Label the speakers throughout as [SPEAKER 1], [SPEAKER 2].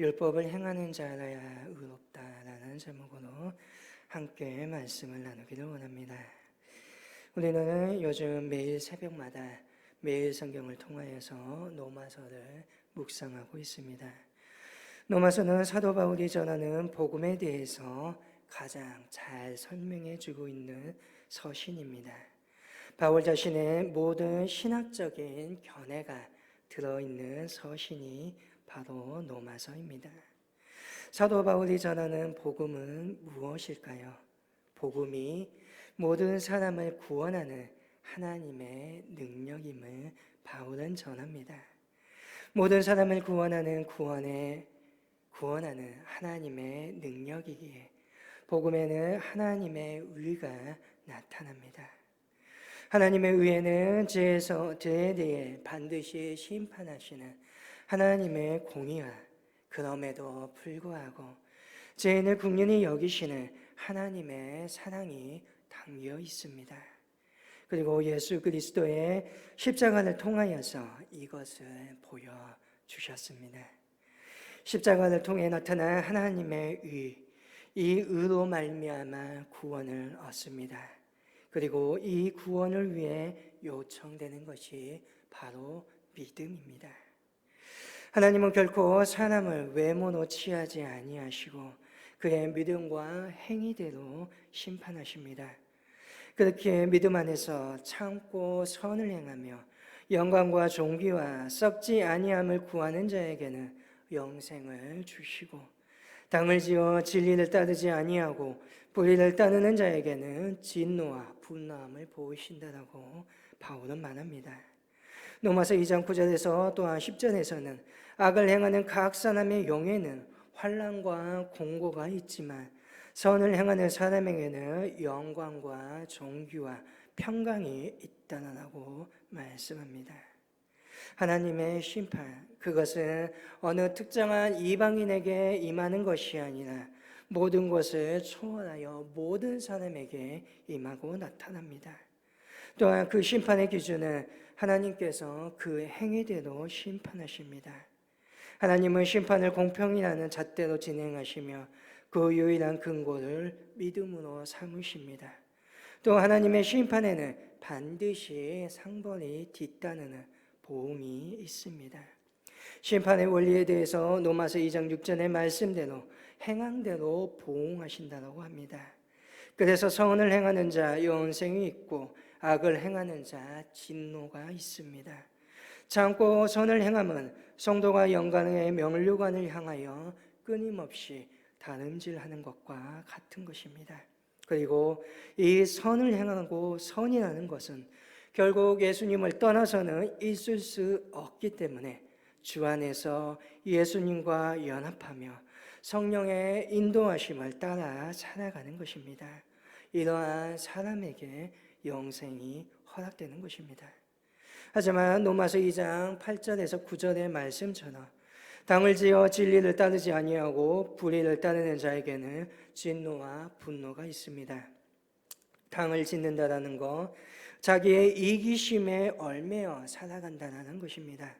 [SPEAKER 1] 율법을 행하는 자라야 의롭다라는 제목으로 함께 말씀을 나누기를 원합니다. 우리는 요즘 매일 새벽마다 매일 성경을 통하여서 로마서를 묵상하고 있습니다. 로마서는 사도 바울이 전하는 복음에 대해서 가장 잘 설명해 주고 있는 서신입니다. 바울 자신의 모든 신학적인 견해가 들어있는 서신이 바로 로마서입니다. 사도 바울이 전하는 복음은 무엇일까요? 복음이 모든 사람을 구원하는 하나님의 능력임을 바울은 전합니다. 모든 사람을 구원하는 하나님의 능력이기에 복음에는 하나님의 의가 나타납니다. 하나님의 의에는 죄에 대해 반드시 심판하시는 하나님의 공의와 그럼에도 불구하고 죄인을 긍휼히 여기시는 하나님의 사랑이 담겨 있습니다. 그리고 예수 그리스도의 십자가를 통하여서 이것을 보여주셨습니다. 십자가를 통해 나타난 하나님의 의, 이 의로 말미암아 구원을 얻습니다. 그리고 이 구원을 위해 요청되는 것이 바로 믿음입니다. 하나님은 결코 사람을 외모로 취하지 아니하시고 그의 믿음과 행위대로 심판하십니다. 그렇게 믿음 안에서 참고 선을 행하며 영광과 존귀와 썩지 아니함을 구하는 자에게는 영생을 주시고 당을 지어 진리를 따르지 아니하고 불의를 따르는 자에게는 진노와 분노함을 보이신다라고 바울은 말합니다. 로마서 2장 9절에서 또한 10절에서는 악을 행하는 각 사람의 영에는 환난과 공고가 있지만 선을 행하는 사람에게는 영광과 존귀와 평강이 있다라고 말씀합니다. 하나님의 심판, 그것은 어느 특정한 이방인에게 임하는 것이 아니라 모든 것을 초월하여 모든 사람에게 임하고 나타납니다. 또한 그 심판의 기준은 하나님께서 그 행위대로 심판하십니다. 하나님은 심판을 공평이라는 잣대로 진행하시며 그 유일한 근거를 믿음으로 삼으십니다. 또 하나님의 심판에는 반드시 상벌이 뒤따르는 보응이 있습니다. 심판의 원리에 대해서 로마서 2장 6절의 말씀대로 행함대로 보응하신다고 합니다. 그래서 선을 행하는 자 영생이 있고 악을 행하는 자 진노가 있습니다. 참고 선을 행함은 성도가 영광의 면류관을 향하여 끊임없이 다름질하는 것과 같은 것입니다. 그리고 이 선을 행하고 선이라는 것은 결국 예수님을 떠나서는 있을 수 없기 때문에 주 안에서 예수님과 연합하며 성령의 인도하심을 따라 살아가는 것입니다. 이러한 사람에게 영생이 허락되는 것입니다. 하지만 로마서 2장 8절에서 9절의 말씀처럼 당을 지어 진리를 따르지 아니하고 불의를 따르는 자에게는 진노와 분노가 있습니다. 당을 짓는다라는 것, 자기의 이기심에 얽매여 살아간다는 것입니다.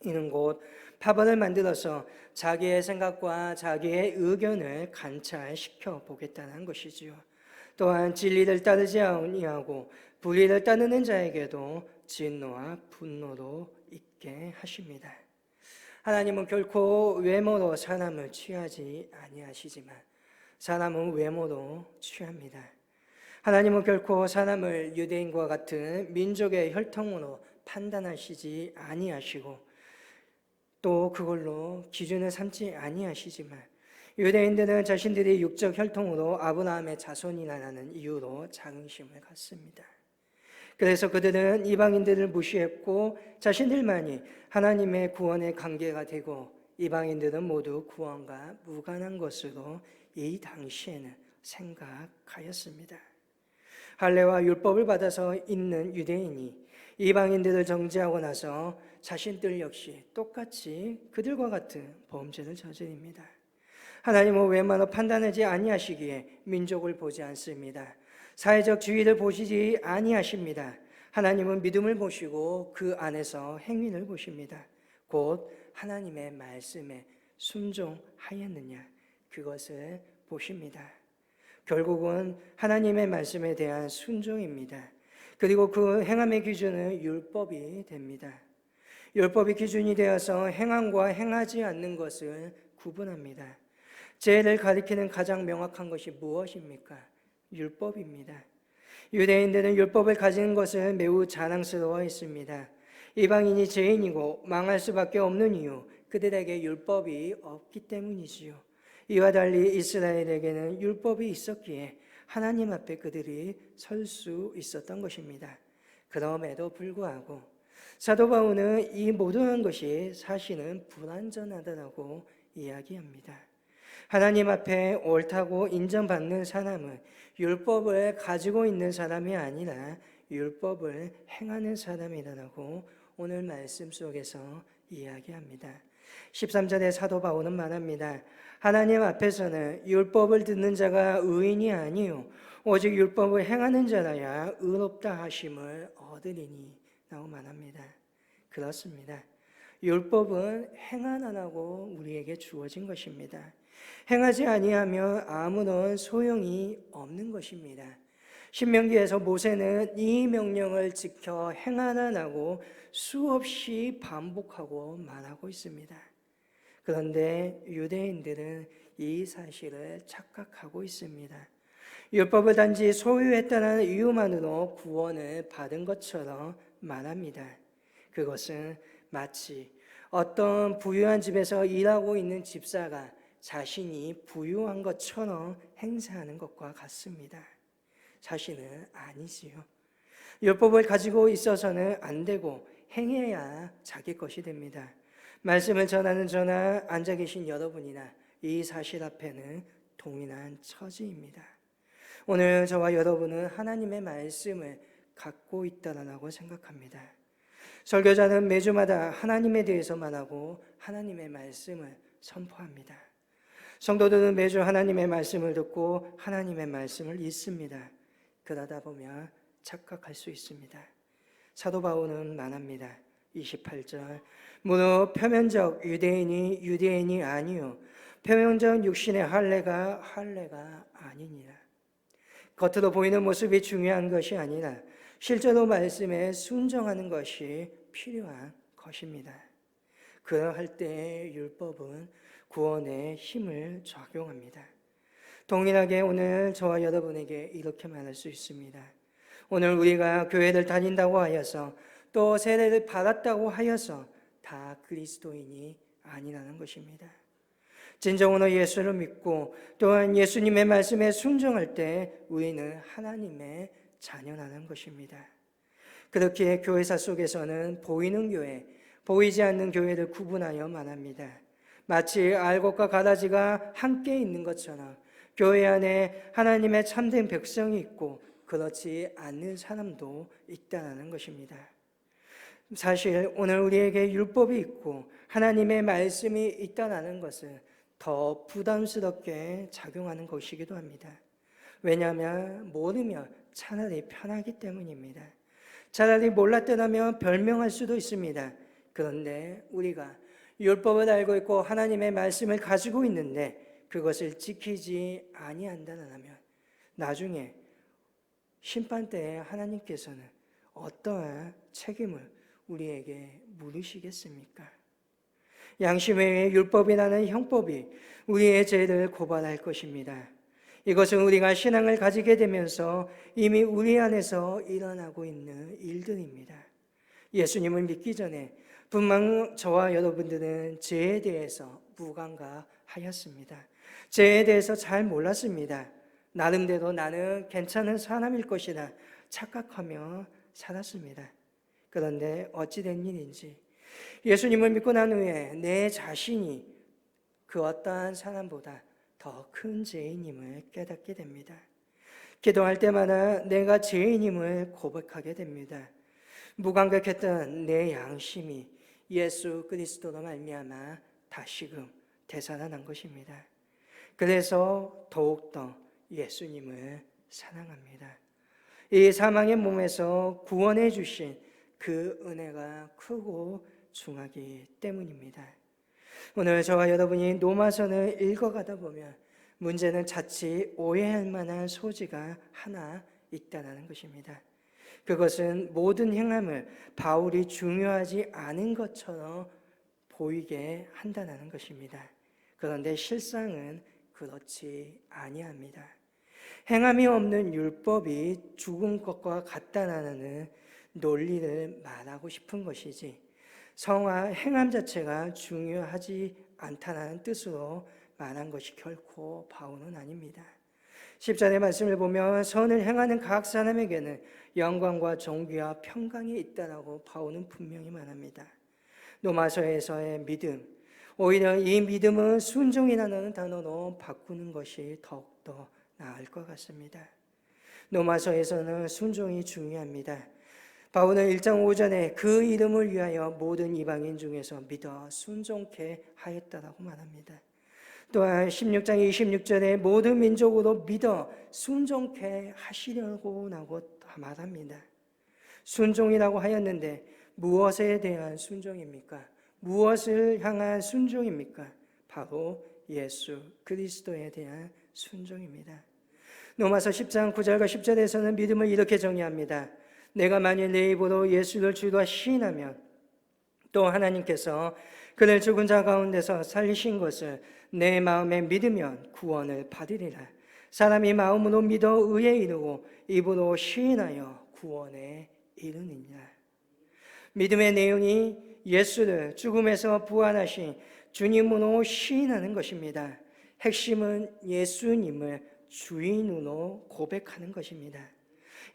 [SPEAKER 1] 이는 곧 파벌을 만들어서 자기의 생각과 자기의 의견을 관찰시켜 보겠다는 것이지요. 또한 진리를 따르지 아니하고 불의를 따르는 자에게도 진노와 분노로 있게 하십니다. 하나님은 결코 외모로 사람을 취하지 아니하시지만 사람은 외모로 취합니다. 하나님은 결코 사람을 유대인과 같은 민족의 혈통으로 판단하시지 아니하시고 또 그걸로 기준을 삼지 아니하시지만 유대인들은 자신들이 육적 혈통으로 아브라함의 자손이라는 이유로 자긍심을 갖습니다. 그래서 그들은 이방인들을 무시했고 자신들만이 하나님의 구원의 관계가 되고 이방인들은 모두 구원과 무관한 것으로 이 당시에는 생각하였습니다. 할례와 율법을 받아서 있는 유대인이 이방인들을 정죄하고 나서 자신들 역시 똑같이 그들과 같은 범죄를 저지릅니다. 하나님은 외모로 판단하지 아니하시기에 민족을 보지 않습니다. 사회적 지위를 보시지 아니하십니다. 하나님은 믿음을 보시고 그 안에서 행위를 보십니다. 곧 하나님의 말씀에 순종하였느냐, 그것을 보십니다. 결국은 하나님의 말씀에 대한 순종입니다. 그리고 그 행함의 기준은 율법이 됩니다. 율법이 기준이 되어서 행함과 행하지 않는 것을 구분합니다. 죄를 가리키는 가장 명확한 것이 무엇입니까? 율법입니다. 유대인들은 율법을 가진 것을 매우 자랑스러워했습니다. 이방인이 죄인이고 망할 수밖에 없는 이유, 그들에게 율법이 없기 때문이지요. 이와 달리 이스라엘에게는 율법이 있었기에 하나님 앞에 그들이 설 수 있었던 것입니다. 그럼에도 불구하고 사도 바울은 이 모든 것이 사실은 불완전하다고 이야기합니다. 하나님 앞에 옳다고 인정받는 사람은 율법을 가지고 있는 사람이 아니라 율법을 행하는 사람이라고 오늘 말씀 속에서 이야기합니다. 13절에 사도 바울은 말합니다. 하나님 앞에서는 율법을 듣는 자가 의인이 아니요 오직 율법을 행하는 자라야 의롭다 하심을 얻으리니 라고 말합니다. 그렇습니다. 율법은 행하라고 우리에게 주어진 것입니다. 행하지 아니하면 아무런 소용이 없는 것입니다. 신명기에서 모세는 이 명령을 지켜 행하라고 수없이 반복하고 말하고 있습니다. 그런데 유대인들은 이 사실을 착각하고 있습니다. 율법을 단지 소유했다는 이유만으로 구원을 받은 것처럼 말합니다. 그것은 마치 어떤 부유한 집에서 일하고 있는 집사가 자신이 부유한 것처럼 행세하는 것과 같습니다. 사실은 아니지요. 율법을 가지고 있어서는 안 되고 행해야 자기 것이 됩니다. 말씀을 전하는 저나 앉아 계신 여러분이나 이 사실 앞에는 동일한 처지입니다. 오늘 저와 여러분은 하나님의 말씀을 갖고 있다라고 생각합니다. 설교자는 매주마다 하나님에 대해서 말하고 하나님의 말씀을 선포합니다. 성도들은 매주 하나님의 말씀을 듣고 하나님의 말씀을 읽습니다. 그러다 보면 착각할 수 있습니다. 사도 바울은 말합니다. 28절 무릇 표면적 유대인이 유대인이 아니요 표면적 육신의 할례가 아니니라. 겉으로 보이는 모습이 중요한 것이 아니라 실제로 말씀에 순종하는 것이 필요한 것입니다. 그러할 때 율법은 구원의 힘을 작용합니다. 동일하게 오늘 저와 여러분에게 이렇게 말할 수 있습니다. 오늘 우리가 교회를 다닌다고 하여서 또 세례를 받았다고 하여서 다 그리스도인이 아니라는 것입니다. 진정으로 예수를 믿고 또한 예수님의 말씀에 순종할 때 우리는 하나님의 자녀라는 것입니다. 그렇게 교회사 속에서는 보이는 교회, 보이지 않는 교회를 구분하여 말합니다. 마치 알곡과 가라지가 함께 있는 것처럼 교회 안에 하나님의 참된 백성이 있고 그렇지 않는 사람도 있다는 것입니다. 사실 오늘 우리에게 율법이 있고 하나님의 말씀이 있다는 것은 더 부담스럽게 작용하는 것이기도 합니다. 왜냐하면 모르면 차라리 편하기 때문입니다. 차라리 몰랐더라면 별명할 수도 있습니다. 그런데 우리가 율법을 알고 있고 하나님의 말씀을 가지고 있는데 그것을 지키지 아니한다면 나중에 심판 때에 하나님께서는 어떠한 책임을 우리에게 물으시겠습니까? 양심 외에 율법이라는 형법이 우리의 죄를 고발할 것입니다. 이것은 우리가 신앙을 가지게 되면서 이미 우리 안에서 일어나고 있는 일들입니다. 예수님을 믿기 전에 분명 저와 여러분들은 죄에 대해서 무감각하였습니다. 죄에 대해서 잘 몰랐습니다. 나름대로 나는 괜찮은 사람일 것이라 착각하며 살았습니다. 그런데 어찌된 일인지 예수님을 믿고 난 후에 내 자신이 그 어떠한 사람보다 더 큰 죄인임을 깨닫게 됩니다. 기도할 때마다 내가 죄인임을 고백하게 됩니다. 무감각했던 내 양심이 예수 그리스도로 말미암아 다시금 되살아난 것입니다. 그래서 더욱더 예수님을 사랑합니다. 이 사망의 몸에서 구원해 주신 그 은혜가 크고 중하기 때문입니다. 오늘 저와 여러분이 로마서를 읽어가다 보면 문제는 자칫 오해할 만한 소지가 하나 있다는 것입니다. 그것은 모든 행함을 바울이 중요하지 않은 것처럼 보이게 한다는 것입니다. 그런데 실상은 그렇지 아니합니다. 행함이 없는 율법이 죽은 것과 같다는 논리를 말하고 싶은 것이지 성화 행함 자체가 중요하지 않다는 뜻으로 말한 것이 결코 바울은 아닙니다. 10절의 말씀을 보면 선을 행하는 각 사람에게는 영광과 존귀와 평강이 있다라고 바울은 분명히 말합니다. 로마서에서의 믿음, 오히려 이 믿음은 순종이라는 단어로 바꾸는 것이 더욱더 나을 것 같습니다. 로마서에서는 순종이 중요합니다. 바울은 1장 5절에 그 이름을 위하여 모든 이방인 중에서 믿어 순종케 하였다라고 말합니다. 또한 16장 26절에 모든 민족으로 믿어 순종케 하시려고 말합니다. 순종이라고 하였는데 무엇에 대한 순종입니까? 무엇을 향한 순종입니까? 바로 예수 그리스도에 대한 순종입니다. 로마서 10장 9절과 10절에서는 믿음을 이렇게 정의합니다. 내가 만일 내 입으로 예수를 주로 시인하면 또 하나님께서 그를 죽은 자 가운데서 살리신 것을 내 마음에 믿으면 구원을 받으리라. 사람이 마음으로 믿어 의에 이르고 입으로 시인하여 구원에 이르느니라. 믿음의 내용이 예수를 죽음에서 부활하신 주님으로 시인하는 것입니다. 핵심은 예수님을 주인으로 고백하는 것입니다.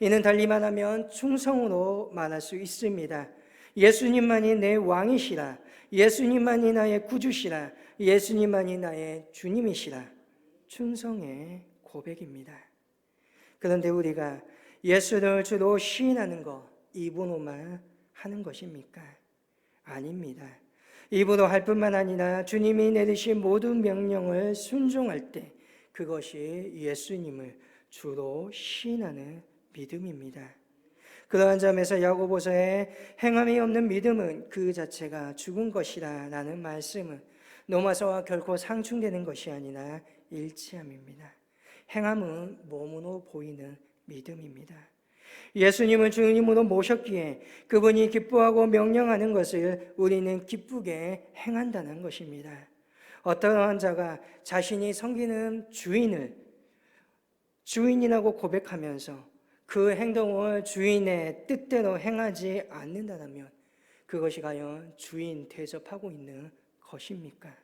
[SPEAKER 1] 이는 달리 말하면 충성으로 말할 수 있습니다. 예수님만이 내 왕이시라. 예수님만이 나의 구주시라. 예수님만이 나의 주님이시라. 충성의 고백입니다. 그런데 우리가 예수를 주로 시인하는 것, 입으로만 하는 것입니까? 아닙니다. 입으로 할 뿐만 아니라 주님이 내리신 모든 명령을 순종할 때 그것이 예수님을 주로 시인하는 믿음입니다. 그러한 점에서 야고보서의 행함이 없는 믿음은 그 자체가 죽은 것이라 라는 말씀은 로마서와 결코 상충되는 것이 아니라 일치함입니다. 행함은 몸으로 보이는 믿음입니다. 예수님을 주님으로 모셨기에 그분이 기뻐하고 명령하는 것을 우리는 기쁘게 행한다는 것입니다. 어떠한 자가 자신이 섬기는 주인이라고 고백하면서 그 행동을 주인의 뜻대로 행하지 않는다면 그것이 과연 주인 대접하고 있는 것입니까?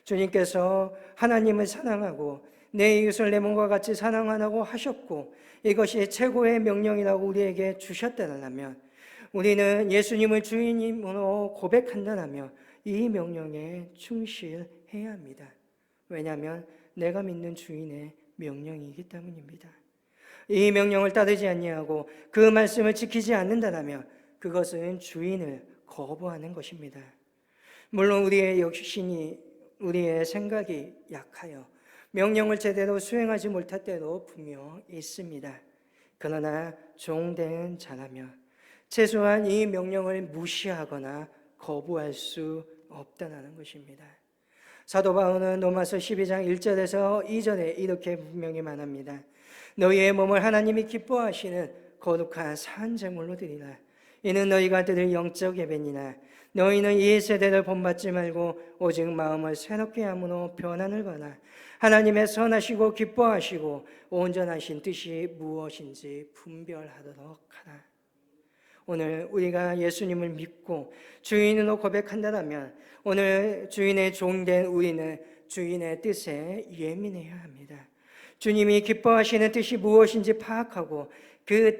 [SPEAKER 1] 주님께서 하나님을 사랑하고 내 이웃을 내 몸과 같이 사랑하라고 하셨고 이것이 최고의 명령이라고 우리에게 주셨다면 우리는 예수님을 주인으로 고백한다면 이 명령에 충실해야 합니다. 왜냐하면 내가 믿는 주인의 명령이기 때문입니다. 이 명령을 따르지 아니하고 그 말씀을 지키지 않는다면 그것은 주인을 거부하는 것입니다. 물론 우리의 생각이 약하여 명령을 제대로 수행하지 못할 때도 분명 있습니다. 그러나 종된 자라면 최소한 이 명령을 무시하거나 거부할 수 없다는 것입니다. 사도 바울은 로마서 12장 1절에서 2절에 이렇게 분명히 말합니다. 너희의 몸을 하나님이 기뻐하시는 거룩한 산 제물로 드리라. 이는 너희가 드릴 영적 예배니라. 너희는 이 세대를 본받지 말고 오직 마음을 새롭게 함으로 변화를 받아 하나님의 선하시고 기뻐하시고 온전하신 뜻이 무엇인지 분별하도록 하라. 오늘 우리가 예수님을 믿고 주인으로 고백한다면 오늘 주인의 종된 우리는 주인의 뜻에 예민해야 합니다. 주님이 기뻐하시는 뜻이 무엇인지 파악하고 그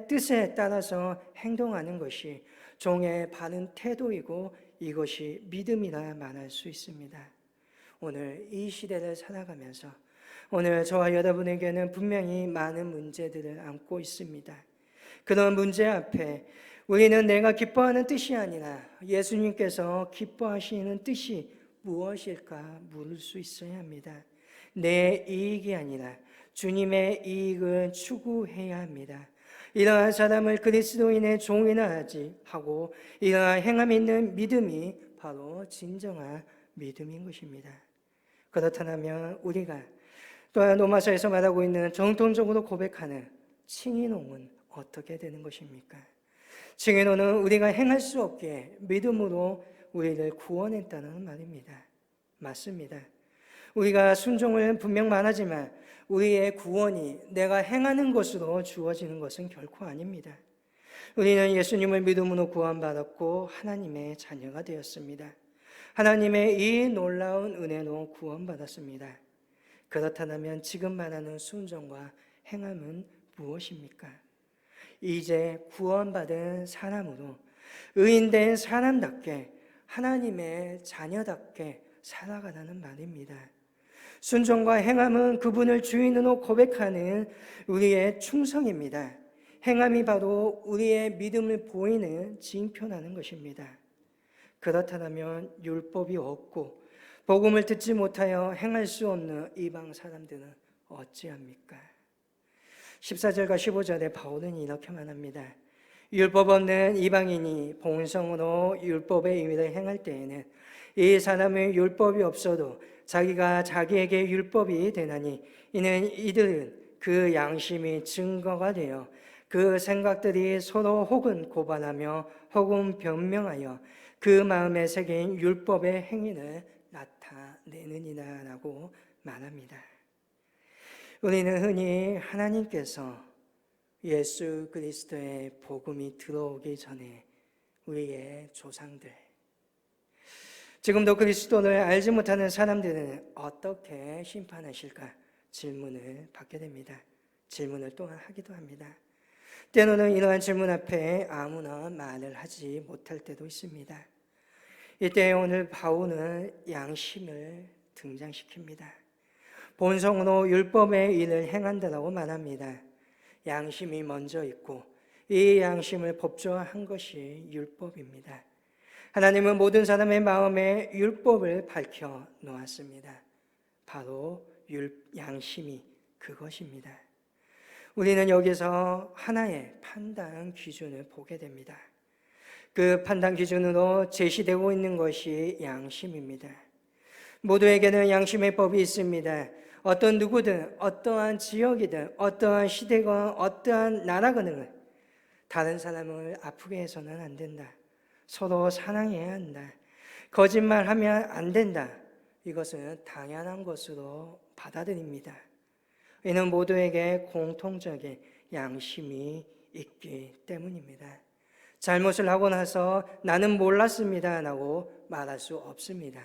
[SPEAKER 1] 뜻에 따라서 행동하는 것이 종의 바른 태도이고 이것이 믿음이라 말할 수 있습니다. 오늘 이 시대를 살아가면서 오늘 저와 여러분에게는 분명히 많은 문제들을 안고 있습니다. 그런 문제 앞에 우리는 내가 기뻐하는 뜻이 아니라 예수님께서 기뻐하시는 뜻이 무엇일까 물을 수 있어야 합니다. 내 이익이 아니라 주님의 이익을 추구해야 합니다. 이러한 사람을 그리스도인의 종이나 하고 이러한 행함 있는 믿음이 바로 진정한 믿음인 것입니다. 그렇다면 우리가 또한 로마서에서 말하고 있는 정통적으로 고백하는 칭의농은 어떻게 되는 것입니까? 칭의농은 우리가 행할 수 없기에 믿음으로 우리를 구원했다는 말입니다. 맞습니다. 우리가 순종을 분명 말하지만 우리의 구원이 내가 행하는 것으로 주어지는 것은 결코 아닙니다. 우리는 예수님을 믿음으로 구원받았고 하나님의 자녀가 되었습니다. 하나님의 이 놀라운 은혜로 구원받았습니다. 그렇다면 지금 말하는 순종과 행함은 무엇입니까? 이제 구원받은 사람으로 의인된 사람답게 하나님의 자녀답게 살아가라는 말입니다. 순종과 행함은 그분을 주인으로 고백하는 우리의 충성입니다. 행함이 바로 우리의 믿음을 보이는 징표라는 것입니다. 그렇다면 율법이 없고 복음을 듣지 못하여 행할 수 없는 이방 사람들은 어찌합니까? 14절과 15절에 바울은 이렇게 말합니다. 율법 없는 이방인이 본성으로 율법의 의를 행할 때에는 이 사람의 율법이 없어도 자기가 자기에게 율법이 되나니 이는 이들은 그 양심이 증거가 되어 그 생각들이 서로 혹은 고발하며 혹은 변명하여 그 마음에 새긴 율법의 행위를 나타내느니라 라고 말합니다. 우리는 흔히 하나님께서 예수 그리스도의 복음이 들어오기 전에 우리의 조상들, 지금도 그리스도를 알지 못하는 사람들은 어떻게 심판하실까 질문을 받게 됩니다. 질문을 또한 하기도 합니다. 때로는 이러한 질문 앞에 아무나 말을 하지 못할 때도 있습니다. 이때 오늘 바울은 양심을 등장시킵니다. 본성으로 율법의 일을 행한다라고 말합니다. 양심이 먼저 있고 이 양심을 법조화한 것이 율법입니다. 하나님은 모든 사람의 마음에 율법을 밝혀 놓았습니다. 바로 양심이 그것입니다. 우리는 여기서 하나의 판단 기준을 보게 됩니다. 그 판단 기준으로 제시되고 있는 것이 양심입니다. 모두에게는 양심의 법이 있습니다. 어떤 누구든 어떠한 지역이든 어떠한 시대건 어떠한 나라건 다른 사람을 아프게 해서는 안 된다. 서로 사랑해야 한다. 거짓말하면 안 된다. 이것은 당연한 것으로 받아들입니다. 이는 모두에게 공통적인 양심이 있기 때문입니다. 잘못을 하고 나서 나는 몰랐습니다 라고 말할 수 없습니다.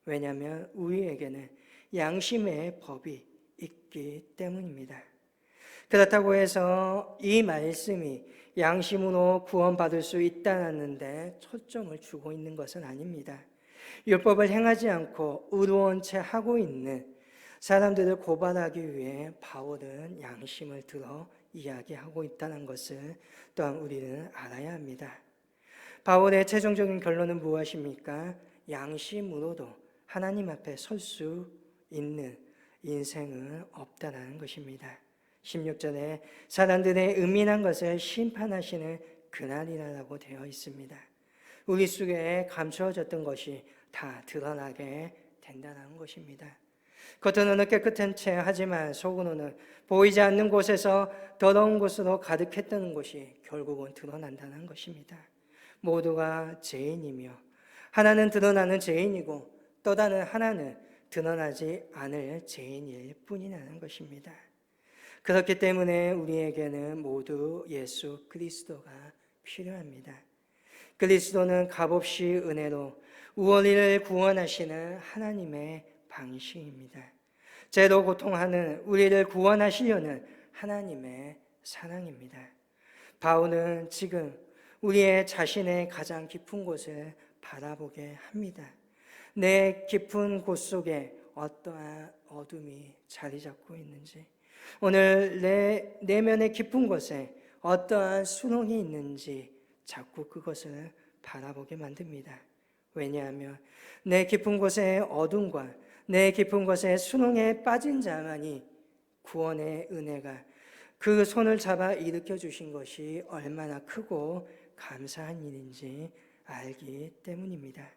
[SPEAKER 1] 왜냐하면 우리에게는 양심의 법이 있기 때문입니다. 그렇다고 해서 이 말씀이 양심으로 구원받을 수 있다는데 초점을 주고 있는 것은 아닙니다. 율법을 행하지 않고 의로운 채 하고 있는 사람들을 고발하기 위해 바울은 양심을 들어 이야기하고 있다는 것을 또한 우리는 알아야 합니다. 바울의 최종적인 결론은 무엇입니까? 양심으로도 하나님 앞에 설 수 있는 인생은 없다라는 것입니다. 16절에 사람들의 은밀한 것을 심판하시는 그날이라고 되어 있습니다. 우리 속에 감추어졌던 것이 다 드러나게 된다는 것입니다. 겉으로는 깨끗한 채 하지만 속으로는 보이지 않는 곳에서 더러운 곳으로 가득했다는 것이 결국은 드러난다는 것입니다. 모두가 죄인이며 하나는 드러나는 죄인이고 또 다른 하나는 드러나지 않을 죄인일 뿐이라는 것입니다. 그렇기 때문에 우리에게는 모두 예수 그리스도가 필요합니다. 그리스도는 값없이 은혜로 우리를 구원하시는 하나님의 방식입니다. 죄로 고통하는 우리를 구원하시려는 하나님의 사랑입니다. 바울은 지금 우리의 자신의 가장 깊은 곳을 바라보게 합니다. 내 깊은 곳 속에 어떠한 어둠이 자리 잡고 있는지, 오늘 내 내면의 깊은 곳에 어떠한 수렁이 있는지 자꾸 그것을 바라보게 만듭니다. 왜냐하면 내 깊은 곳의 어둠과 내 깊은 곳의 수렁에 빠진 자만이 구원의 은혜가 그 손을 잡아 일으켜 주신 것이 얼마나 크고 감사한 일인지 알기 때문입니다.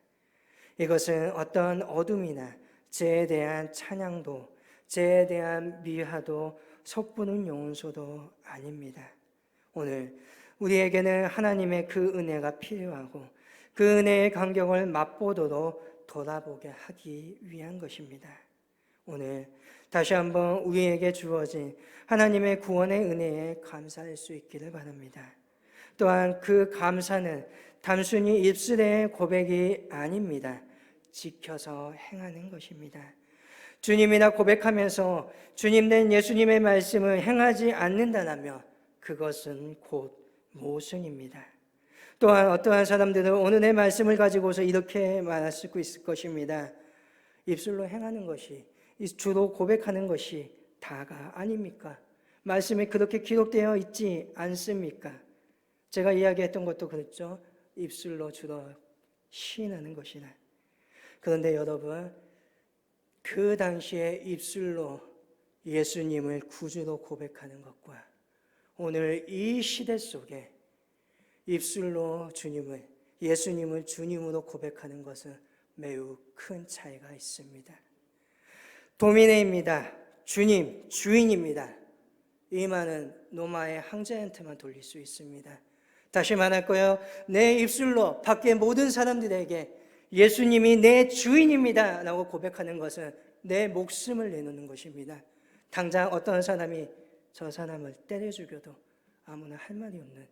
[SPEAKER 1] 이것은 어떤 어둠이나 죄에 대한 찬양도, 죄에 대한 미화도, 속부는 용서도 아닙니다. 오늘 우리에게는 하나님의 그 은혜가 필요하고 그 은혜의 간격을 맛보도록 돌아보게 하기 위한 것입니다. 오늘 다시 한번 우리에게 주어진 하나님의 구원의 은혜에 감사할 수 있기를 바랍니다. 또한 그 감사는 단순히 입술의 고백이 아닙니다. 지켜서 행하는 것입니다. 주님이나 고백하면서 주님 된 예수님의 말씀을 행하지 않는다면 그것은 곧 모순입니다. 또한 어떠한 사람들은 오늘의 말씀을 가지고서 이렇게 말할 수 있을 것입니다. 입술로 행하는 것이, 주로 고백하는 것이 다가 아닙니까? 말씀에 그렇게 기록되어 있지 않습니까? 제가 이야기했던 것도 그렇죠. 입술로 주로 시인하는 것이라. 그런데 여러분, 그 당시에 입술로 예수님을 구주로 고백하는 것과 오늘 이 시대 속에 입술로 예수님을 주님으로 고백하는 것은 매우 큰 차이가 있습니다. 도미네입니다. 주님, 주인입니다. 이 말은 로마의 황제한테만 돌릴 수 있습니다. 다시 말할 거예요. 내 입술로 밖의 모든 사람들에게 예수님이 내 주인입니다 라고 고백하는 것은 내 목숨을 내놓는 것입니다. 당장 어떤 사람이 저 사람을 때려 죽여도 아무나 할 말이 없는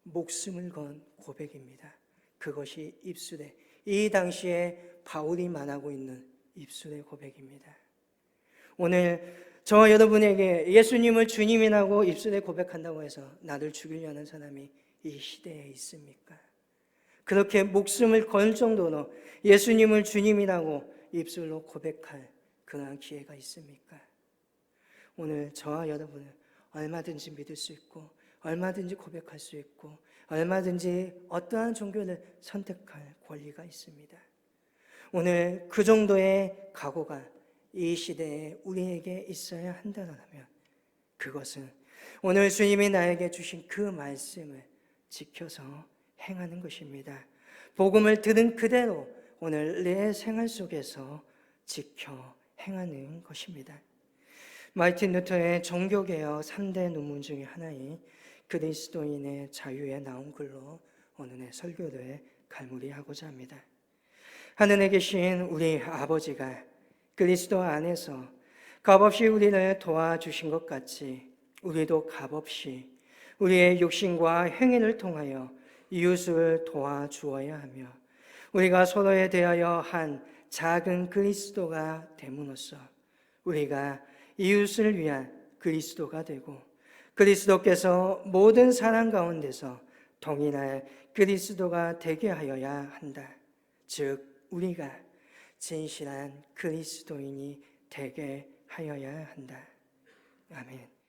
[SPEAKER 1] 목숨을 건 고백입니다. 그것이 입술에, 이 당시에 바울이 말하고 있는 입술의 고백입니다. 오늘 저 여러분에게 예수님을 주님이라고 입술에 고백한다고 해서 나를 죽이려는 사람이 이 시대에 있습니까? 그렇게 목숨을 걸 정도로 예수님을 주님이라고 입술로 고백할 그러한 기회가 있습니까? 오늘 저와 여러분은 얼마든지 믿을 수 있고 얼마든지 고백할 수 있고 얼마든지 어떠한 종교를 선택할 권리가 있습니다. 오늘 그 정도의 각오가 이 시대에 우리에게 있어야 한다면 그것은 오늘 주님이 나에게 주신 그 말씀을 지켜서 행하는 것입니다. 복음을 들은 그대로 오늘 내 생활 속에서 지켜 행하는 것입니다. 마르틴 루터의 종교개혁 3대 논문 중에 하나인 그리스도인의 자유에 나온 글로 오늘의 설교를 갈무리하고자 합니다. 하늘에 계신 우리 아버지가 그리스도 안에서 값없이 우리를 도와주신 것 같이 우리도 값없이 우리의 육신과 행위를 통하여 이웃을 도와주어야 하며 우리가 서로에 대하여 한 작은 그리스도가 됨으로써 우리가 이웃을 위한 그리스도가 되고 그리스도께서 모든 사람 가운데서 동일한 그리스도가 되게 하여야 한다. 즉 우리가 진실한 그리스도인이 되게 하여야 한다. 아멘.